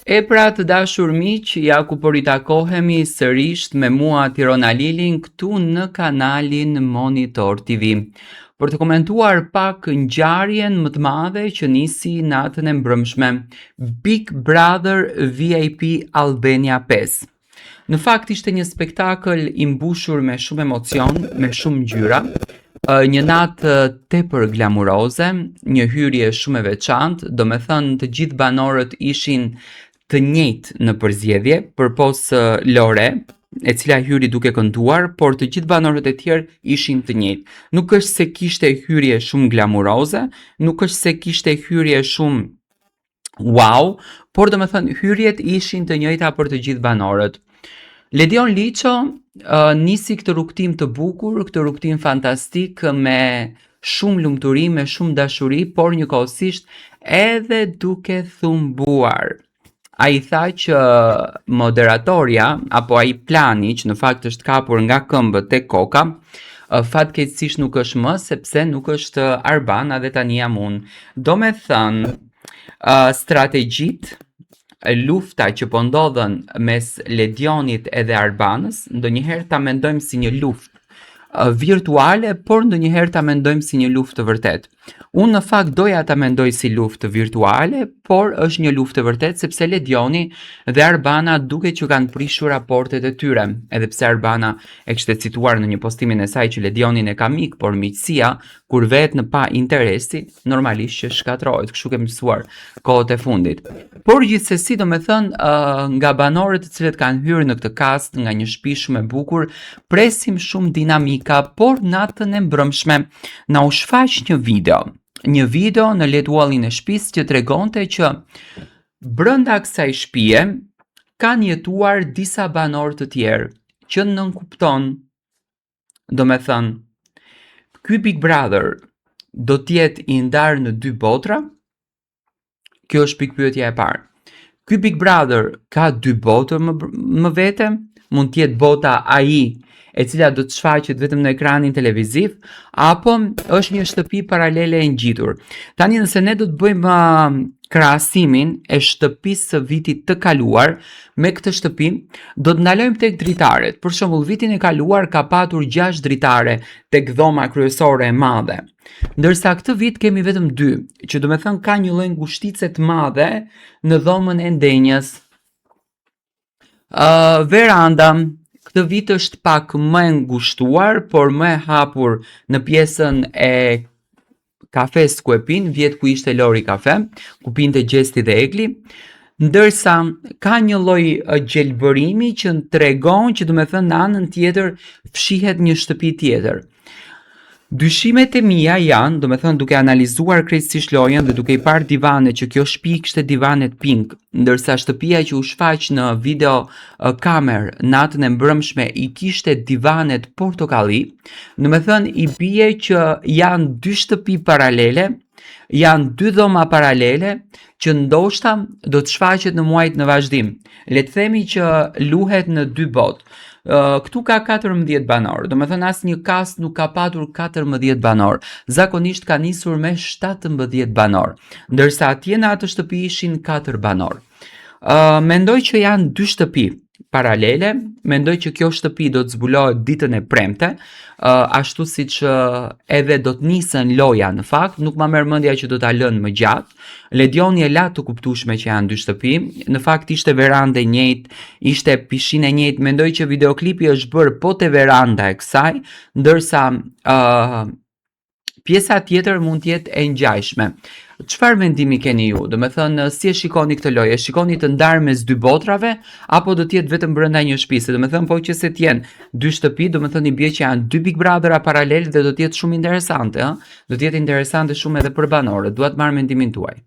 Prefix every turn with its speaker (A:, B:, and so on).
A: E pra të dashur miq, ja ku po ritakohemi sërish me mua Tirona Lilin këtu në kanalin Monitor TV. Për të komentuar pak ngjarjen më të madhe që nisi natën e mbrëmshme, Big Brother VIP Albania 5. Në fakt ishte një spektakël i mbushur me shumë emocion, me shumë ngjyra, një natë tepër glamuroze, një hyrje shumë e veçantë, do me thënë të gjithë banorët ishin të njëjtë në përzjedhje, përpos Lore, e cila hyri duke kënduar, por të gjithë banorët e tjerë ishin të njëjtë. Nuk është se kishte hyrje shumë glamuroze, nuk është se kishte hyrje shumë wow, por do me thënë hyrjet ishin të njëjta për të gjithë banorët. Ledion Liço nisi këtë rrugtim të bukur, këtë rrugtim fantastik me shumë lumturi, me shumë dashuri, por njëkohësisht edhe duke thumbuar. A i tha që moderatorja, apo a i plani që në fakt është kapur nga këmbët te koka, fatkeqësisht nuk është më, sepse nuk është Arbana dhe tani jam unë. Do me thënë, strategjit, lufta që po ndodhen mes Ledionit edhe Arbanës, ndonjëherë ta mendojmë si një luftë virtuale, por ndonjëherë ta mendojmë si një luftë të vërtetë. Unë në fakt doja ta mendoj si luftë virtuale, por është një luftë të vërtetë sepse Ledioni dhe Arbana duket që kanë prishur raportet e tyre, edhe pse Arbana e kishte cituar në një postimin e saj që Ledionin e ka mik, por miqësia kur vetë në pa interesi, normalisht që shkatrohet, kështu kemi mësuar kohët e fundit. Por gjithsesi, do me thënë, nga banorët të cilët kanë hyrë në këtë kast, nga një shtëpi shumë e bukur, presim shumë dinamika, por natën e mbrëmshme na u shfaq një video në LED wallin e shtëpisë që tregonte që brenda kësaj shtëpie kanë jetuar disa banorë të tjerë që nënkupton, do me thënë, ky Big Brother do t'jetë i ndarë në dy botra. Kjo është pikpyetja e parë. Ky Big Brother ka dy botër më vete, mund t'jetë bota AI e cila do të shfaqet vetëm në ekranin televiziv, apo është një shtëpi paralele e ngjitur. Tani nëse ne do të bëjmë krahasimin e shtëpisë së vitit të kaluar me këtë shtëpi, do të ndalojmë tek dritaret. Për shembull, vitin e kaluar ka patur 6 dritare tek dhoma kryesore e madhe. Ndërsa këtë vit kemi vetëm 2, që do me thënë ka një lloj ngushtice të madhe në dhomën e ndenjës. Veranda këtë vit është pak më ngushtuar, por më e hapur në pjesën e kafes ku e pinë, vjet ku ishte Lori kafe, ku pinte Gjesti dhe Egli, ndërsa ka një lloj gjelbërimi që tregon që do me thënë në anën tjetër fshihet një shtëpi tjetër. Dyshimet e mia janë, do me thënë duke analizuar krejtësisht lojën dhe duke i parë divanet që kjo shtëpi kishte divanet pink, ndërsa shtëpia që u shfaq në video kamer natën e mbrëmshme i kishte divanet portokalli, do me thënë i bie që janë dy shtëpi paralele, janë dy dhoma paralele që ndoshta do të shfaqet në muajt në vazhdim. Le të themi që luhet në dy botë. Këtu ka 14 banor, do me thënë asë një kast nuk ka patur 14 banor, zakonisht ka nisur me 17 banor, ndërsa atje në atë shtëpi ishin 4 banor. Mendoj që janë dy shtëpi paralele, mendoj që kjo shtëpi do të zbulohet ditën e premte, ashtu si që edhe do të nisën loja në fakt, nuk ma merr mendja që do ta lënë më gjatë. Ledioni e la të kuptueshme që janë dy shtëpi, në fakt ishte verandë e njëjtë, ishte pishinë e njëjtë, mendoj që videoklipi është bërë po te veranda e kësaj, ndërsa pjesa tjetër mund të jetë e ngjajshme. Çfarë mendimi keni ju? Do me thënë, si e shikoni këtë lojë? E shikoni të ndarë mes dy botrave, apo do t'jetë vetëm brenda një shtëpie? Do me thënë, po që se t'jenë dy shtëpi, do me thënë i bie që janë dy Big Brothera paralel dhe do t'jetë shumë interesante, do t'jetë interesante shumë edhe për banorët. Dua të marr mendimin tuaj.